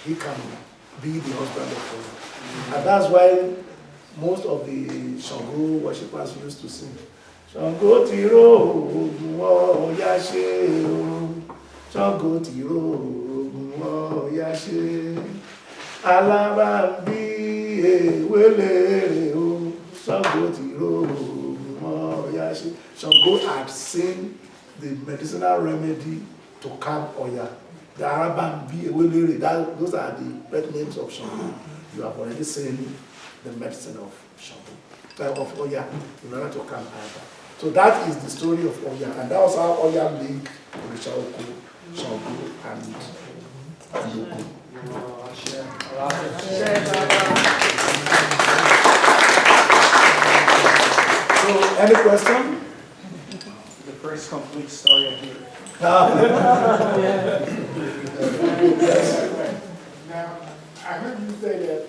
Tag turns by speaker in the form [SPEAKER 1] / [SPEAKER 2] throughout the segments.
[SPEAKER 1] he can be the husband of Oya. And that's why most of the Ṣàngó worshippers used to sing. Ṣàngó ti ró oògùn Ọya ṣe o. Ṣàngó ti ró oògùn Ọya ṣe. Alábàmbí ewélèrè o. Ṣàngó ti ró oògùn Ọya ṣe. Ṣàngó had seen the medicinal remedy to calm Oya. The Alábàmbí ewélèrè, those are the birth names of Ṣàngó. You have already seen the medicine of Ṣàngó, of Oya, in order to calm Oya. So that is the story of Oya, and that was how Oya linked to Ṣàngó and Ogun. So, any question?
[SPEAKER 2] The first complete story of here.
[SPEAKER 3] Now, I heard you say that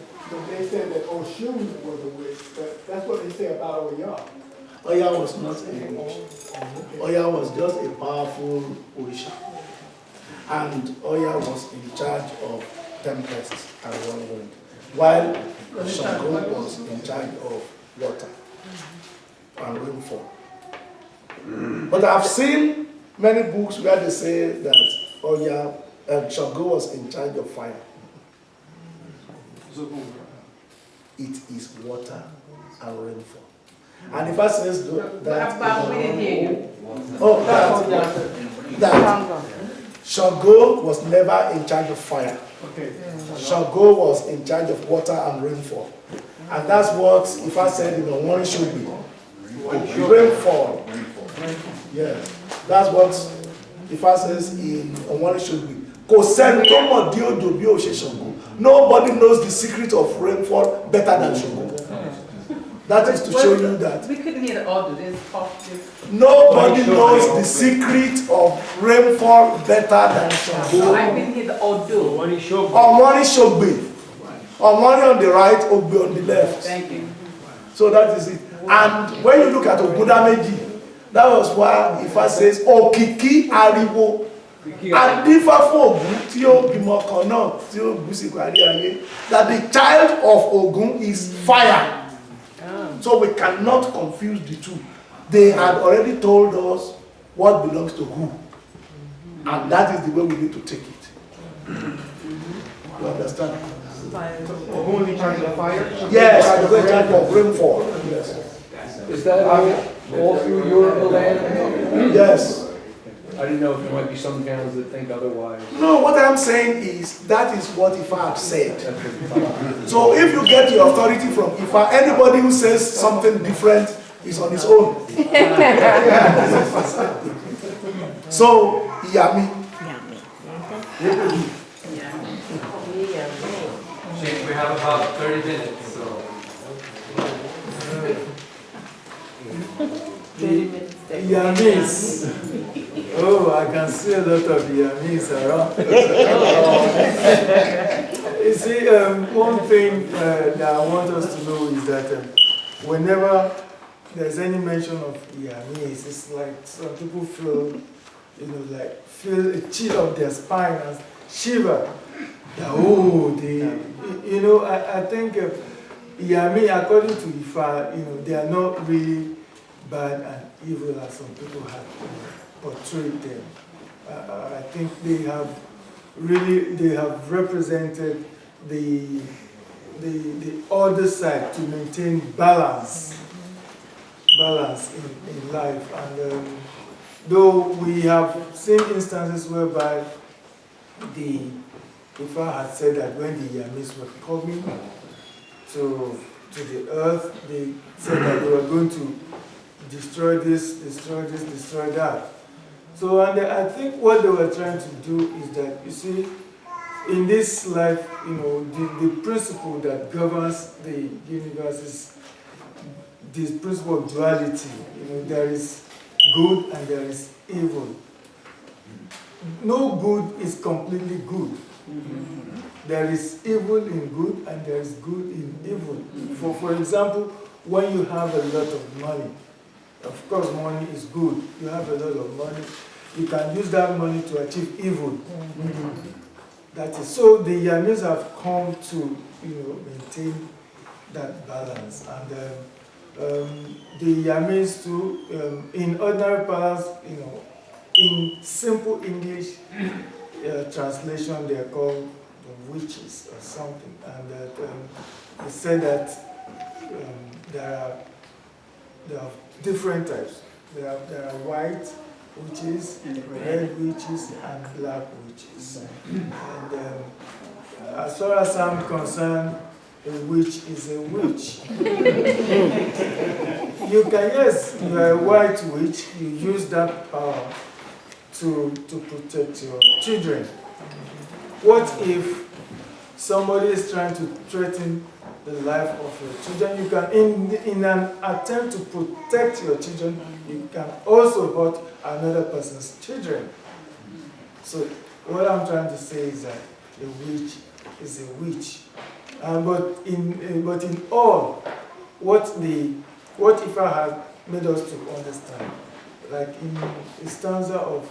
[SPEAKER 3] they said that Osun was a witch, but that's what they say about Oya.
[SPEAKER 1] Oya was not a witch. Oya was just a powerful Orisha. And Oya was in charge of tempests and whirlwind, while Ṣàngó was in charge of water and rainfall. But I've seen many books where they say that Oya and Ṣàngó was in charge of fire. It is water and rainfall. And if I says that, that Ṣàngó was never in charge of fire.
[SPEAKER 3] Okay.
[SPEAKER 1] Ṣàngó was in charge of water and rainfall. And that's what if I said in one should be. Rainfall. Yes. That's what if I says in one should be. Nobody knows the secret of rainfall better than Ṣàngó. That is to show you that.
[SPEAKER 4] We couldn't hear the audio.
[SPEAKER 1] Nobody knows the secret of rainfall better than Ṣàngó.
[SPEAKER 4] I didn't hear the audio.
[SPEAKER 1] Omori Shogbe. Omori on the right, Ogbe on the left.
[SPEAKER 4] Thank you.
[SPEAKER 1] So that is it. And when you look at Ogudameji, that was why Ifá says, Òkìkí ariwo. Adífá fún Ògún tí ó bímọ kan náà tí ó bú sí ìpàdé ayé. That the child of Ògún is fire. So we cannot confuse the two. They had already told us what belongs to who. And that is the way we need to take it. You understand?
[SPEAKER 2] Ogun in charge of fire?
[SPEAKER 1] Yes, we're in charge of rainfall. Yes.
[SPEAKER 5] Is that all through your land?
[SPEAKER 1] Yes.
[SPEAKER 5] I didn't know if there might be some towns that think otherwise.
[SPEAKER 1] No, what I'm saying is that is what Ifa have said. So if you get your authority from Ifa, anybody who says something different is on his own. So, Iyami.
[SPEAKER 6] We have about 30 minutes, so.
[SPEAKER 4] 30 minutes.
[SPEAKER 7] Iyamis. Oh, I can see a lot of Iyamis around. You see, one thing that I want us to know is that whenever there's any mention of Iyamis, it's like some people feel, feel a chill of their spine and shiver. I think Iyami, according to Ifa, they are not really bad and evil as some people have portrayed them. I think they have represented the other side to maintain balance in life. And though we have seen instances whereby the Ifa had said that when the Iyamis were coming to the earth, they said that they were going to destroy this, destroy that. So, and I think what they were trying to do is that, you see, in this life, the principle that governs the universe is this principle of duality. There is good and there is evil. No good is completely good. There is evil in good and there is good in evil. For example, when you have a lot of money, of course money is good. You have a lot of money, you can use that money to achieve evil. That is, so the Iyamis have come to, maintain that balance. And the Iyamis too, in ordinary parlance, in simple English translation, they are called the witches or something. And that they say that there are different types. There are white witches, red witches, and black witches. And as far as I'm concerned, a witch is a witch. You are a white witch, you use that power to protect your children. What if somebody is trying to threaten the life of your children? You can, in an attempt to protect your children, you can also hurt another person's children. So what I'm trying to say is that a witch is a witch. But in all, what Ifa has made us to understand, like in a stanza of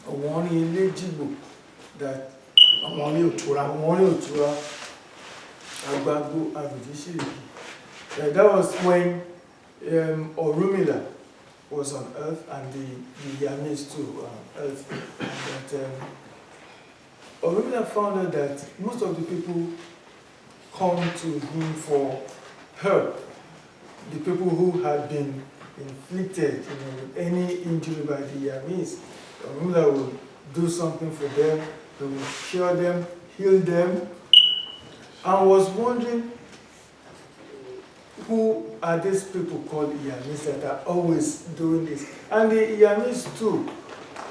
[SPEAKER 7] Awani Elejibo, that Awani Otura, Agbago Abidishiri. That was when Orumila was on earth and the Iyamis too were on earth. And Orumila found out that most of the people come to him for help. The people who had been inflicted with any injury by the Iyamis, Orumila will do something for them, he will cure them, heal them, and was wondering, who are these people called Iyamis that are always doing this? And the Iyamis too,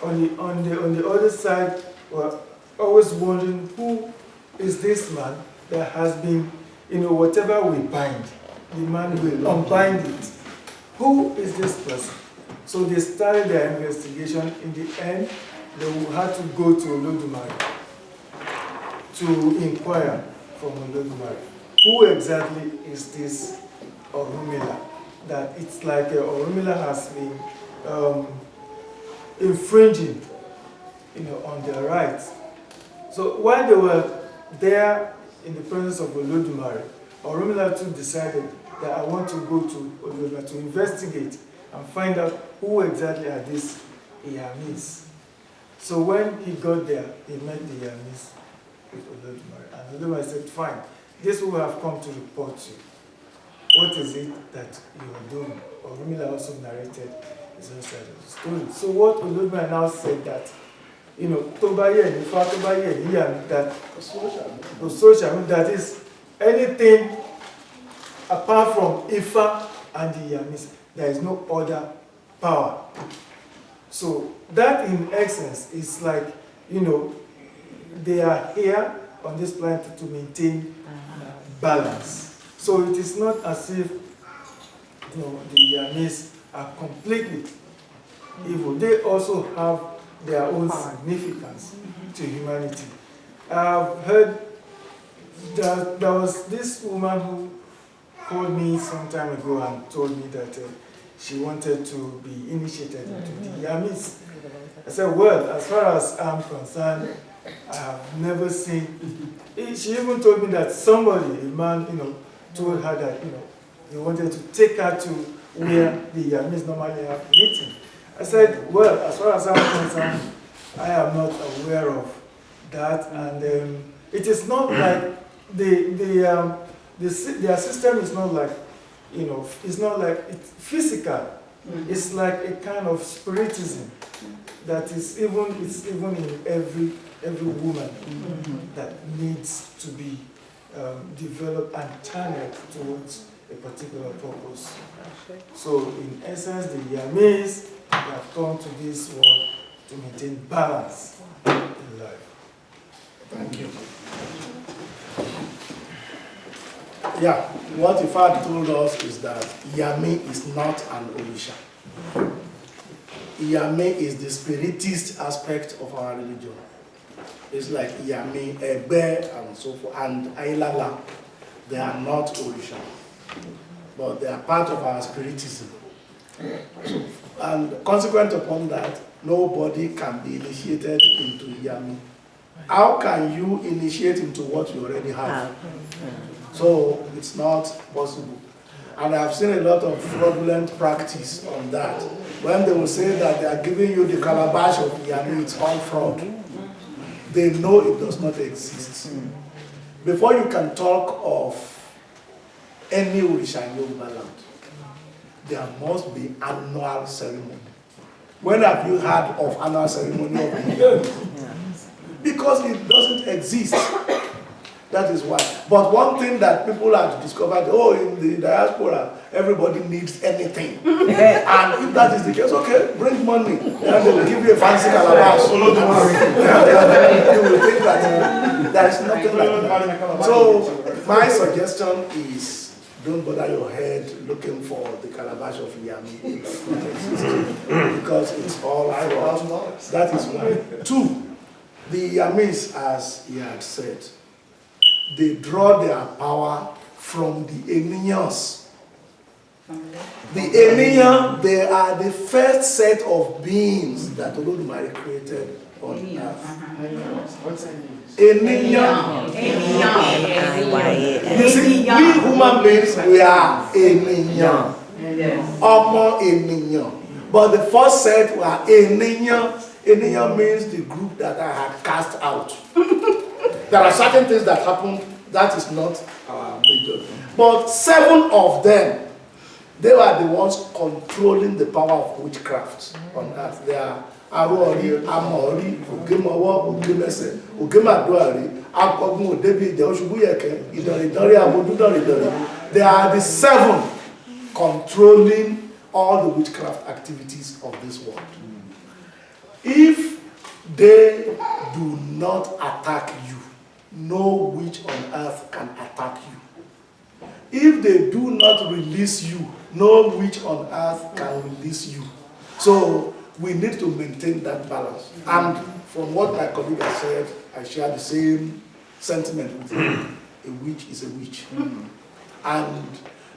[SPEAKER 7] on the other side, were always wondering, who is this man that has been, whatever we bind, the man will unbind it. Who is this person? So they started their investigation. In the end, they had to go to Olodumare to inquire from Olodumare. Who exactly is this Orumila? That it's like Orumila has been infringing, on their rights. So while they were there in the presence of Olodumare, Orumila too decided that I want to go to Olodumare to investigate and find out who exactly are these Iyamis. So when he got there, he met the Iyamis with Olodumare. And Olodumare said, fine, this will have come to report you. What is it that you are doing? Orumila also narrated his own side of the story. So what Olodumare now said that, that is anything apart from Ifa and the Iyamis, there is no other power. So that in essence is like, they are here on this planet to maintain balance. So it is not as if the Iyamis are completely evil. They also have their own significance to humanity. I've heard that there was this woman who called me some time ago and told me that she wanted to be initiated into the Iyamis. I said, well, as far as I'm concerned, I have never seen. She even told me that somebody, a man, told her that, he wanted to take her to where the Iyamis normally have meeting. I said, well, as far as I'm concerned, I am not aware of that, and it is not like their system is not like, it's not like it's physical. It's like a kind of spiritism that is even in every woman that needs to be developed and channeled towards a particular purpose. So in essence, the Iyamis have come to this world to maintain balance in life.
[SPEAKER 1] Thank you. Yeah, what Ifa told us is that Iyami is not an Orisha. Iyami is the spiritist aspect of our religion. It's like Iyami, Ebe, and so forth, and Ailala. They are not Orisha, but they are part of our spiritism. And consequent upon that, nobody can be initiated into Iyami how can you initiate into what you already have? So it's not possible. And I've seen a lot of fraudulent practice on that. When they will say that they are giving you the calabash of Iyami, it's all fraud. They know it does not exist. Before you can talk of any Orisha in Yoruba land, there must be annual ceremony. When have you heard of annual ceremony of Iyami? Because it doesn't exist. That is why. But one thing that people have discovered, in the diaspora, everybody needs anything. And if that is the case, okay, bring money. And they will give you a fancy calabash. You will think that there is nothing like that. So my suggestion is, don't bother your head looking for the calabash of Iyami. It does not exist. Because it's all fraud. That is one. Two, the Iyamis, as he had said, they draw their power from the Enians. The Eniyan, they are the first set of beings that Olodumare created on earth.
[SPEAKER 3] What's that mean?
[SPEAKER 1] Eniyan. You see, we human beings, we are Eniyan. Omo Eniyan. But the first set were Eniyan. Eniyan means the group that I had cast out. There are certain things that happen, that is not our major. But 7 of them, they were the ones controlling the power of witchcraft on earth. They are Arori, Amori, Ogemowo, Ogemese, Ogemaduari, Akogun, Odebi, Deoshubuyeke, Idori, Abodudori. They are the 7 controlling all the witchcraft activities of this world. If they do not attack you, no witch on earth can attack you. If they do not release you, no witch on earth can release you. So we need to maintain that balance. And from what my colleague has said, I share the same sentiment with him. A witch is a witch. And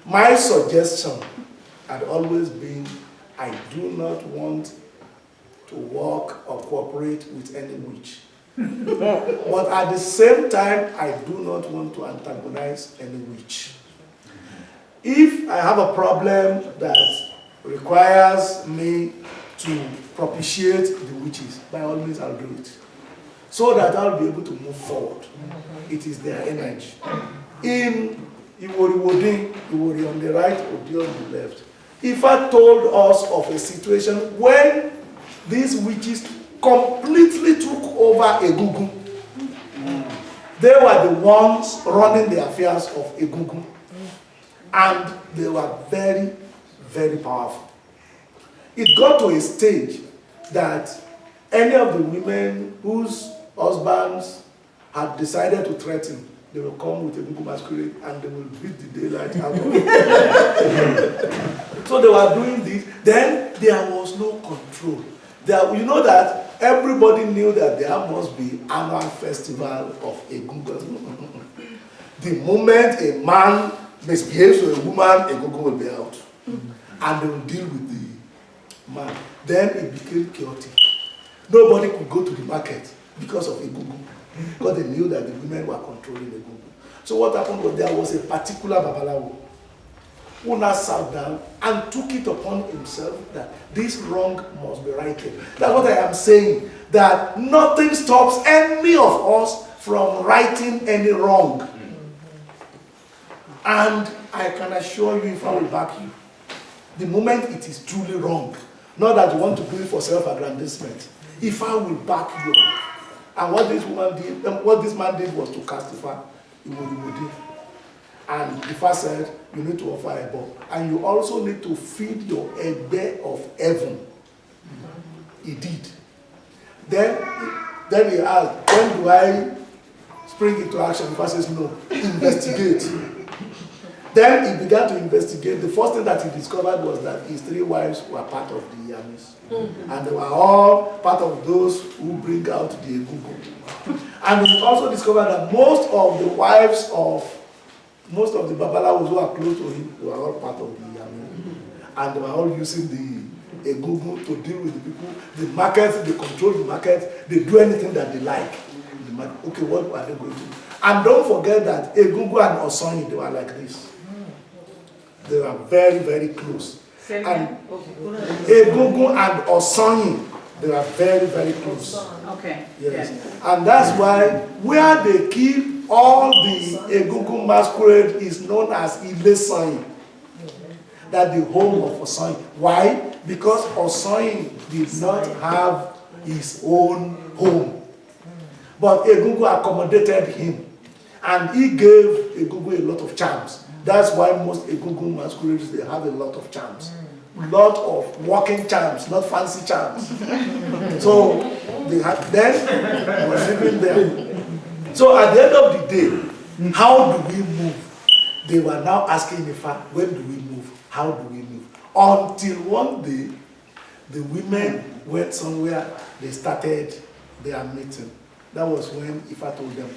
[SPEAKER 1] my suggestion had always been, I do not want to work or cooperate with any witch. But at the same time, I do not want to antagonize any witch. If I have a problem that requires me to propitiate the witches, by all means I'll do it. So that I'll be able to move forward. It is their energy. In Iwori Iwori on the right, Odi on the left. Ifa told us of a situation when these witches completely took over Egungun. They were the ones running the affairs of Egungun. And they were very, very powerful. It got to a stage that any of the women whose husbands had decided to threaten, they will come with a Egungun masquerade and they will beat the daylight out of it. So they were doing this. Then there was no control. You know that everybody knew that there must be annual festival of Egungun. The moment a man misbehaves to a woman, Egungun will be out. And they will deal with the man. Then it became chaotic. Nobody could go to the market because of Egungun. Because they knew that the women were controlling Egungun. So what happened was there was a particular Babalawo who now sat down and took it upon himself that this wrong must be righted. That's what I am saying, that nothing stops any of us from righting any wrong. And I can assure you, if I will back you, the moment it is truly wrong, not that you want to do it for self-aggrandizement, if I will back you, and what this woman did, what this man did was to cast Ifa, Iwori. And Ifa said, you need to offer a bow. And you also need to feed your egbe of heaven. He did. Then he asked, when do I spring into action? Ifa says, no, investigate. Then he began to investigate. The first thing that he discovered was that his 3 wives were part of the Iyamis. And they were all part of those who bring out the Egungun. And he also discovered that most of the wives of most of the Babalawos who are close to him, they were all part of the Iyami. And they were all using the Egungun to deal with the people. The market, they control the market, they do anything that they like. magic. Okay, what are they going to do? And don't forget that Egungun and Osun, they were like this. They were very, very close. And Egungun and Osun, they were very, very close.
[SPEAKER 4] Okay.
[SPEAKER 1] Yes. And that's why where they keep all the Egungun masquerade is known as Ilesoyin. That the home of Osun. Why? Because Osun did not have his own home. But Egungun accommodated him. And he gave Egungun a lot of charms. That's why most Egungun masquerades, they have a lot of charms. Lot of walking charms, not fancy charms. So they had then were living there. So at the end of the day, how do we move? They were now asking Ifa, when do we move? How do we move? Until one day, the women went somewhere, they started their meeting. That was when Ifa told them,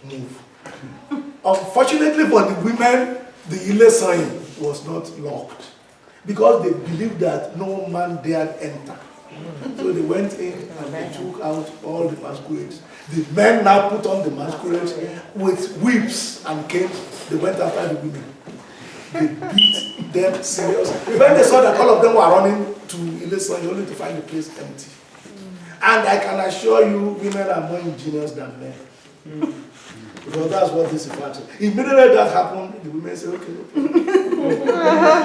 [SPEAKER 1] move. Unfortunately for the women, the Ile sign was not locked because they believed that no man dared enter. So they went in and they took out all the masquerades. The men now put on the masquerades with whips and canes. They went after the women. They beat them seriously. When they saw that all of them were running to Ile sign, only to find the place empty. And I can assure you, women are more ingenious than men. Because that's what this is about. Immediately that happened, the women said, okay,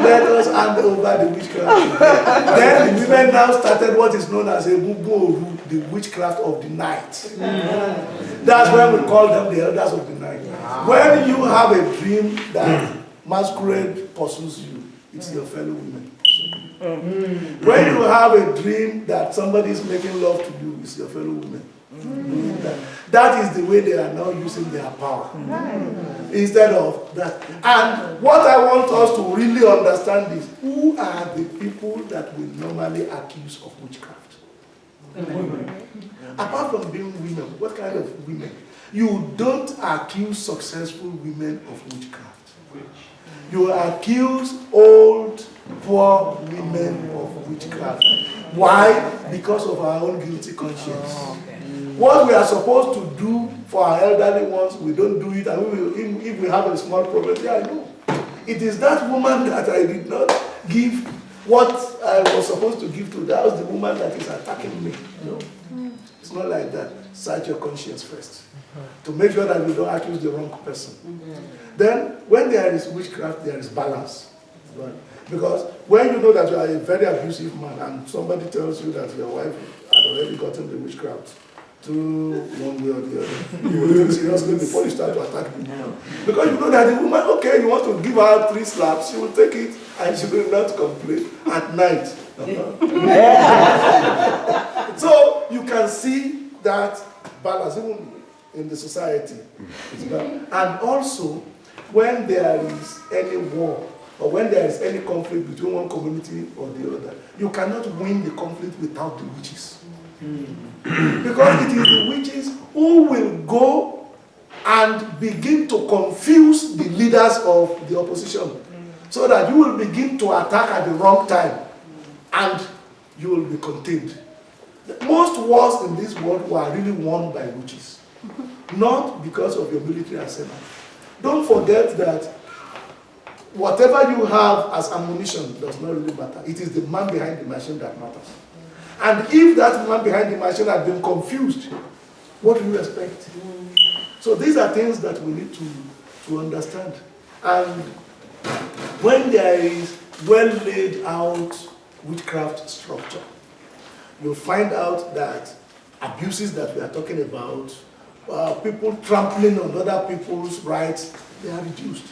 [SPEAKER 1] let us hand over the witchcraft. Then the women now started what is known as a bubu, the witchcraft of the night. That's when we call them the elders of the night. When you have a dream that masquerade pursues you, it's your fellow women. When you have a dream that somebody is making love to you, it's your fellow women. That is the way they are now using their power. Instead of that. And what I want us to really understand is, who are the people that we normally accuse of witchcraft? Apart from being women, what kind of women? You don't accuse successful women of witchcraft. You accuse old, poor women of witchcraft. Why? Because of our own guilty conscience. What we are supposed to do for our elderly ones, we don't do it, and we will, if we have a small problem, yeah, I know. It is that woman that I did not give what I was supposed to give to. That was the woman that is attacking me. No, it's not like that. Search your conscience first to make sure that you don't accuse the wrong person. Then, when there is witchcraft, there is balance. Right? Because when you know that you are a very abusive man and somebody tells you that your wife had already gotten the witchcraft, to one way or the other, you will take seriously before you start to attack me. Because you know that the woman, okay, you want to give her 3 slaps, she will take it and she will not complain at night. So you can see that balance even in the society. And also, when there is any war or when there is any conflict between one community or the other, you cannot win the conflict without the witches. Because it is the witches who will go and begin to confuse the leaders of the opposition so that you will begin to attack at the wrong time and you will be contained. Most wars in this world were really won by witches, not because of your military arsenal. Don't forget that whatever you have as ammunition does not really matter. It is the man behind the machine that matters. And if that man behind the machine had been confused, what do you expect? So these are things that we need to understand. And when there is well laid out witchcraft structure, you'll find out that abuses that we are talking about, people trampling on other people's rights, they are reduced.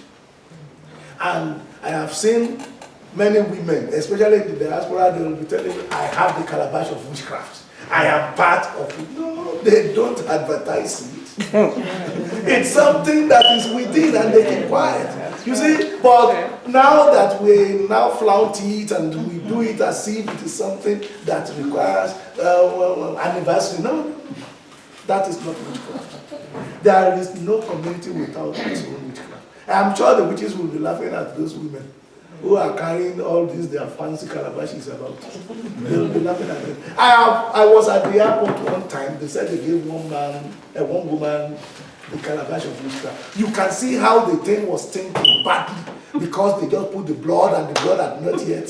[SPEAKER 1] And I have seen many women, especially in the diaspora, they will be telling me, I have the calabash of witchcraft. I am part of it. No, they don't advertise it. It's something that is within and they keep quiet. You see, but now that we now flout it and we do it as if it is something that requires anniversary, no, that is not witchcraft. There is no community without its own witchcraft. I'm sure the witches will be laughing at those women who are carrying all these their fancy calabashes about. They'll be laughing at them. I was at the airport one time. They said they gave one woman the calabash of witchcraft. You can see how the thing was stinking badly because they just put the blood and the blood had not yet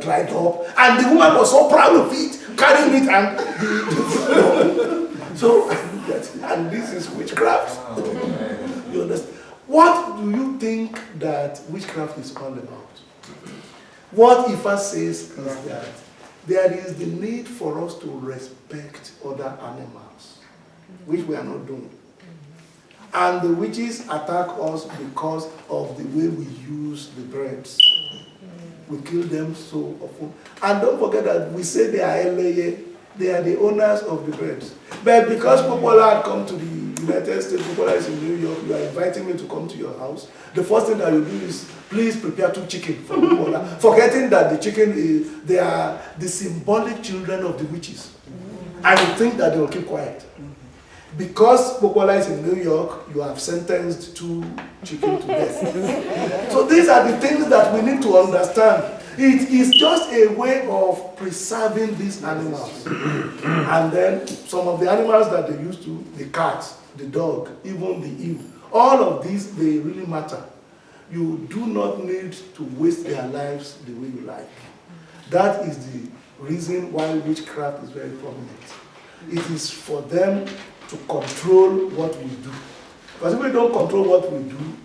[SPEAKER 1] dried up. And the woman was so proud of it, carrying it and so, and this is witchcraft. You understand? What do you think that witchcraft is all about? What Ifa says is that there is the need for us to respect other animals, which we are not doing. And the witches attack us because of the way we use the birds. We kill them so often. And don't forget that we say they are LA, they are the owners of the birds. But because Popola had come to the United States, Popola is in New York, you are inviting me to come to your house. The first thing that you do is, please prepare 2 chicken for Popola, forgetting that the chicken they are the symbolic children of the witches. And you think that they will keep quiet. Because Popola is in New York, you have sentenced 2 chicken to death. So these are the things that we need to understand. It is just a way of preserving these animals. And then some of the animals that they used to, the cat, the dog, even the eel, all of these, they really matter. You do not need to waste their lives the way you like. That is the reason why witchcraft is very prominent. It is for them to control what we do. Because if we don't control what we do,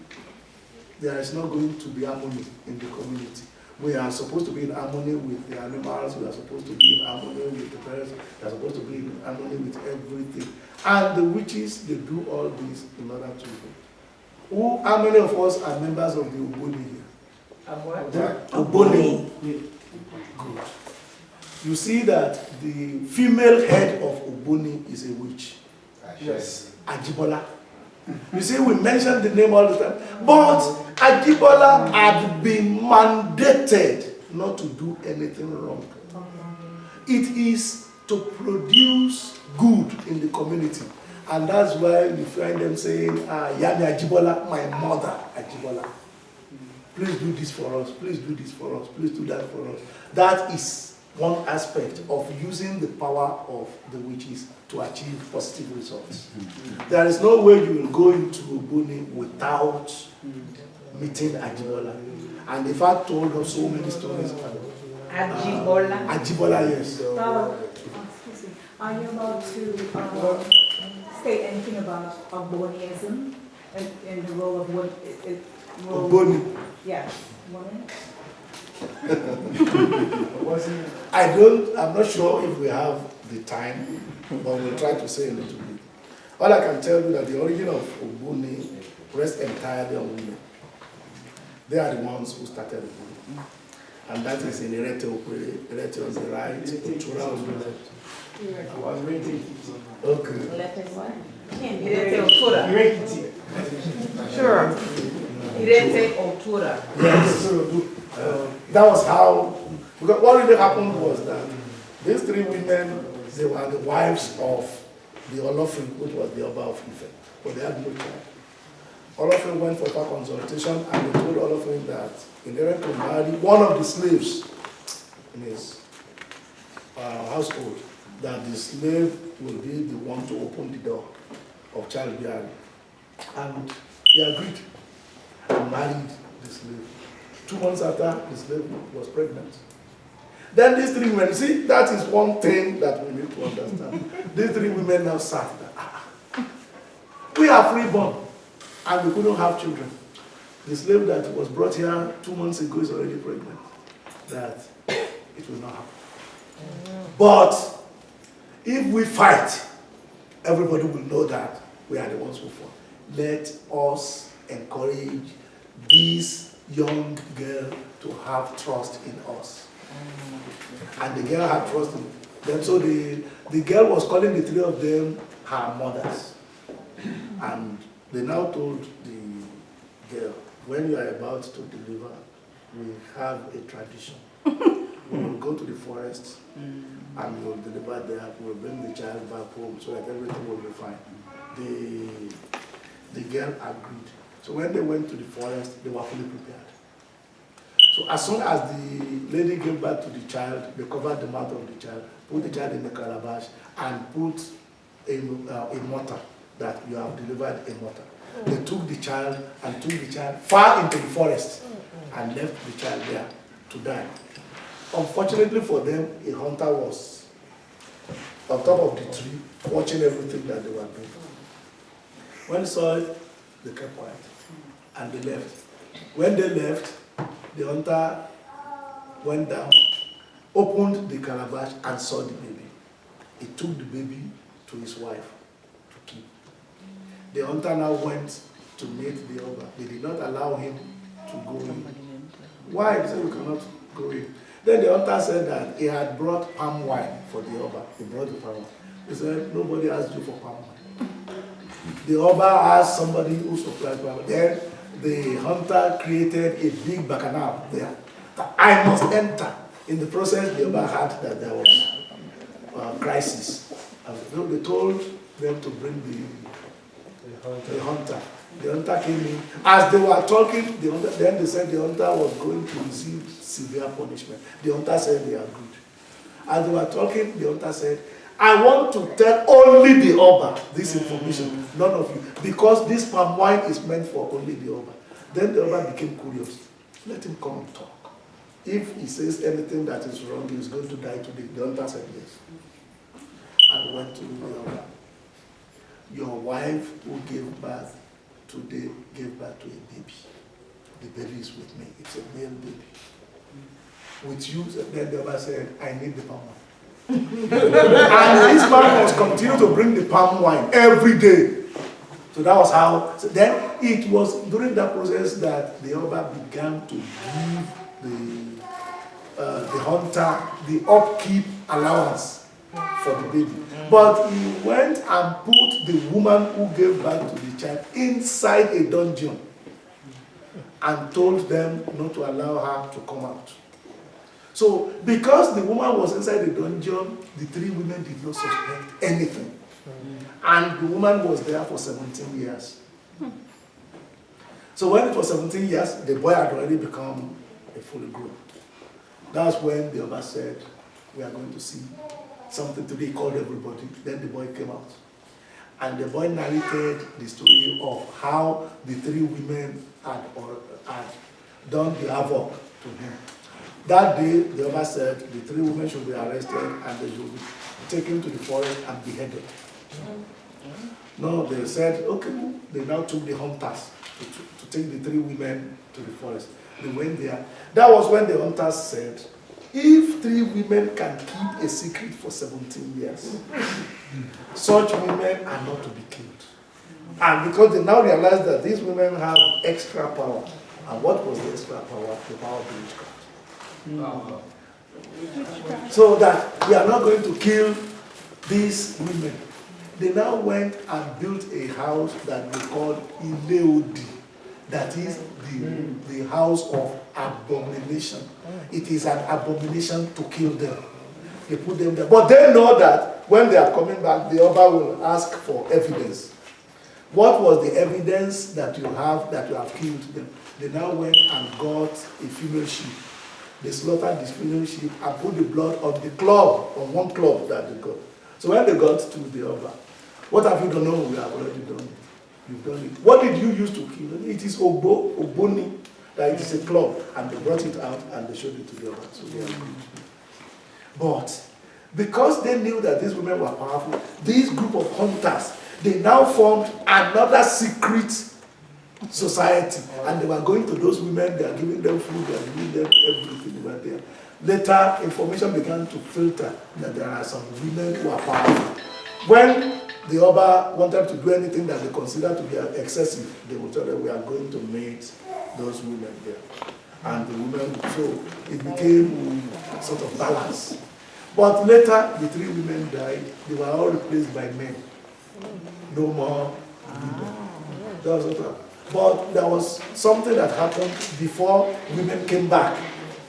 [SPEAKER 1] there is not going to be harmony in the community. We are supposed to be in harmony with the animals, we are supposed to be in harmony with the birds, we are supposed to be in harmony with everything. And the witches, they do all this in order to... How many of us are members of the Ogboni here? Ogboni. Good. You see that the female head of Ogboni is a witch.
[SPEAKER 2] Yes.
[SPEAKER 1] Ajibola. You see, we mention the name all the time. But Ajibola had been mandated not to do anything wrong. It is to produce good in the community. And that's why you find them saying, Iyami Ajibola, my mother Ajibola. Please do this for us, please do this for us, please do that for us. That is one aspect of using the power of the witches to achieve positive results. There is no way you will go into Ogboni without meeting Ajibola. And the fact told us so many stories about
[SPEAKER 4] Ajibola.
[SPEAKER 1] Ajibola, yes.
[SPEAKER 8] Excuse me. Are you about to say anything about Ogboniism and the role of what it
[SPEAKER 1] Ogboni.
[SPEAKER 8] Yes, women.
[SPEAKER 1] I'm not sure if we have the time, but we'll try to say a little bit. All I can tell you that the origin of Ogboni rests entirely on women. They are the ones who started Ogboni. And that is in Irete Okwere. Irete on the right, Otura on the left.
[SPEAKER 3] I was rated.
[SPEAKER 1] Okay.
[SPEAKER 4] Irete Otura. Sure. Irete Otura.
[SPEAKER 1] Yes. That was how, because what really happened was that these 3 women, they were the wives of the Olofin, which was the Oba of Ife, but they had no child. Olofin went for a consultation and they told Olofin that in order to marry one of the slaves in his household, that the slave will be the one to open the door of childbearing. And he agreed and married the slave. 2 months after, the slave was pregnant. Then these 3 women, you see, that is one thing that we need to understand. These 3 women now sat there. We are freeborn, and we couldn't have children. The slave that was brought here 2 months ago is already pregnant. That it will not happen. But if we fight, everybody will know that we are the ones who fought. Let us encourage this young girl to have trust in us. And the girl had trust in them. So the girl was calling the 3 of them her mothers. And they now told the girl, when you are about to deliver, we have a tradition. We will go to the forest and we will deliver there. We will bring the child back home so that everything will be fine. The girl agreed. So when they went to the forest, they were fully prepared. So as soon as the lady gave birth to the child, they covered the mouth of the child, put the child in the calabash, and put a mortar that you have delivered a mortar. They took the child and took the child far into the forest and left the child there to die. Unfortunately for them, a hunter was on top of the tree watching everything that they were doing. When they saw it, they kept quiet and they left. When they left, the hunter went down, opened the calabash and saw the baby. He took the baby to his wife to keep. The hunter now went to meet the Oba. They did not allow him to go in. Why? He said, we cannot go in. Then the hunter said that he had brought palm wine for the Oba. He brought the palm wine. He said, nobody asked you for palm wine. The Oba asked somebody who supplied palm wine. Then the hunter created a big bacchanal there. I must enter. In the process, the Oba heard that there was a crisis. So they told them to bring the hunter. The hunter came in. As they were talking, then they said the hunter was going to receive severe punishment. The hunter said they are good. As they were talking, the hunter said, I want to tell only the Oba this information, none of you, because this palm wine is meant for only the Oba. Then the Oba became curious. Let him come and talk. If he says anything that is wrong, he is going to die today. The hunter said yes. And went to the Oba. Your wife who gave birth today gave birth to a baby. The baby is with me. It's a male baby. With you, then the Oba said, I need the palm wine. And this man must continue to bring the palm wine every day. So that was how. So then it was during that process that the Oba began to give the hunter the upkeep allowance for the baby. But he went and put the woman who gave birth to the child inside a dungeon and told them not to allow her to come out. So, because the woman was inside the dungeon, the three women did not suspect anything. And the woman was there for 17 years. So when it was 17 years, the boy had already become a fully grown. That's when the Oba said, we are going to see something today. He called everybody. Then the boy came out. And the boy narrated the story of how the three women had done the havoc to him. That day, the Oba said the three women should be arrested and they should be taken to the forest and beheaded. No, they said, okay, they now took the hunters to take the three women to the forest. They went there. That was when the hunters said, if three women can keep a secret for 17 years, such women are not to be killed. And because they now realize that these women have extra power. And what was the extra power? The power of the witchcraft. So that we are not going to kill these women. They now went and built a house that they called Ileodi. That is the house of abomination. It is an abomination to kill them. They put them there. But they know that when they are coming back, the Oba will ask for evidence. What was the evidence that you have killed them? They now went and got a female sheep. They slaughtered this female sheep and put the blood on the club, on one club that they got. So when they got to the Oba, what have you done? No, we have already done it. You've done it. What did you use to kill them? It is Ogboni, that it is a club, and they brought it out and they showed it to the Oba. So they agreed. But because they knew that these women were powerful, this group of hunters, they now formed another secret society, and they were going to those women, they are giving them food, they are giving them everything over there. Later, information began to filter that there are some women who are powerful. When the Oba wanted to do anything that they considered to be excessive, they would tell them, we are going to meet those women there. And the women, so it became sort of balance. But later, the three women died. They were all replaced by men. No more women. That was what. But there was something that happened before women came back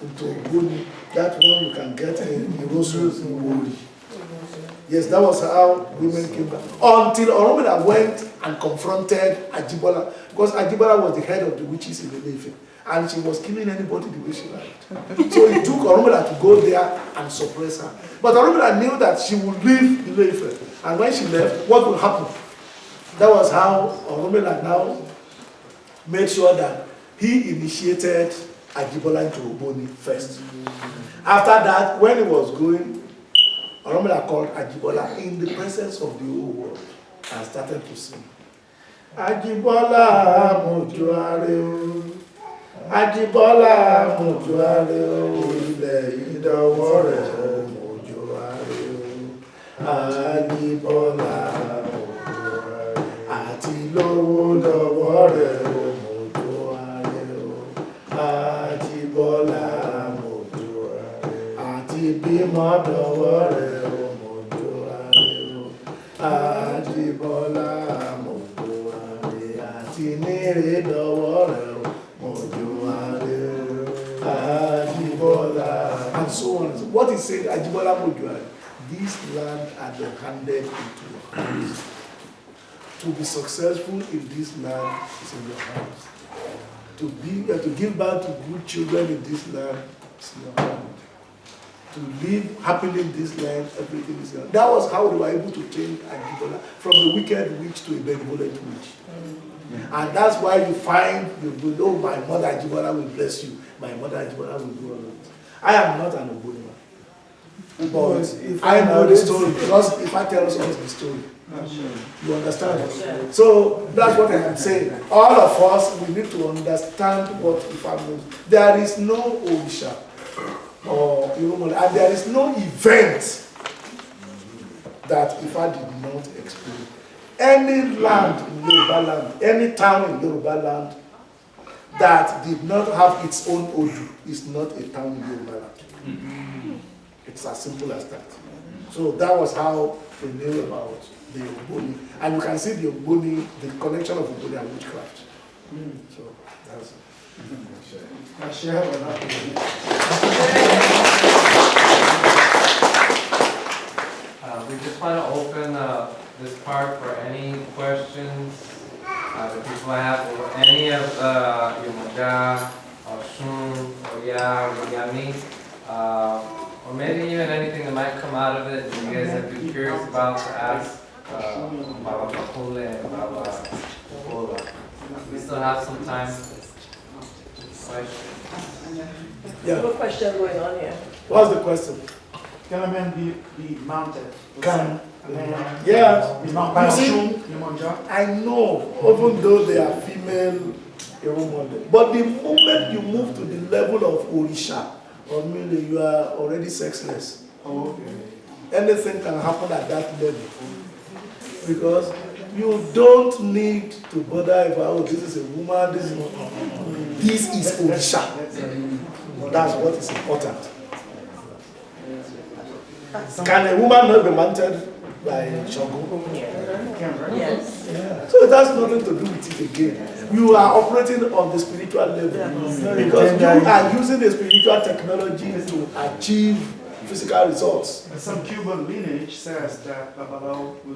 [SPEAKER 1] into Ogboni. That one you can get in Osun in Wori. Yes, that was how women came back. Until Oromila went and confronted Ajibola, because Ajibola was the head of the witches in Ilefe. and she was killing anybody the way she liked. So it took Orunmila to go there and suppress her. But Orunmila knew that she would leave Ile-Ife, and when she left, what would happen? That was how Orunmila now made sure that he initiated Ajibola into Ogboni first. After that, when he was going, Orunmila called Ajibola in the presence of the whole world and started to sing. Ajibola mojuare o, Ajibola mojuare o, ilẹ̀ ìdánwò rẹ̀ mojuare o, Ajibola mojuare, àti lówó lọ́wọ́ rẹ̀ mojuare o, Ajibola mojuare, àti bímọ lọ́wọ́ rẹ̀ mojuare o, Ajibola. And so on. What is saying, Ajibola Mojuare, this land had been handed into your hands. To be successful in this land is in your hands. To give birth to good children in this land is in your hands. To live happily in this land, everything is in your hands. That was how they were able to change Ajibola from a wicked witch to a benevolent witch. And that's why you find, oh, my mother Ajibola will bless you. My mother Ajibola will do all of it. I am not an Ogboni man. But I know the story, because if I tell us the story, you understand? So that's what I am saying. All of us, we need to understand what Ifa means. There is no Orisha or Yemoja, and there is no event that Ifa did not explain. Any land in Yoruba land, any town in Yoruba land that did not have its own Odu is not a town in Yoruba land. It's as simple as that. So that was how we knew about the Ogboni. And you can see the Ogboni, the connection of Ogboni and witchcraft. So that's it.
[SPEAKER 3] I share with that.
[SPEAKER 6] We just want to open this part for any questions that people have over any of Yemoja, Osun, Iyami, or maybe even anything that might come out of it that you guys have been curious about to ask Baba Bakule and Baba Ola. We still have some time. Questions?
[SPEAKER 1] Yeah.
[SPEAKER 9] What question going on here?
[SPEAKER 1] What's the question?
[SPEAKER 2] Can a man be mounted?
[SPEAKER 1] Can.
[SPEAKER 2] Yeah.
[SPEAKER 1] Yeah.
[SPEAKER 2] Be mounted by
[SPEAKER 1] You see,
[SPEAKER 2] Osun, Yemoja?
[SPEAKER 1] I know, even though they are female, but the moment you move to the level of Orisha, or maybe you are already sexless.
[SPEAKER 2] Oh, okay.
[SPEAKER 1] Anything can happen at that level. Because you don't need to bother about, oh, this is a woman, this is Orisha. That's what is important. Can a woman not be mounted by Shogun?
[SPEAKER 9] Yes.
[SPEAKER 1] Yeah. So it has nothing to do with it again. You are operating on the spiritual level because you are using the spiritual technology to achieve physical results.
[SPEAKER 2] Some Cuban lineage says that Babalawo will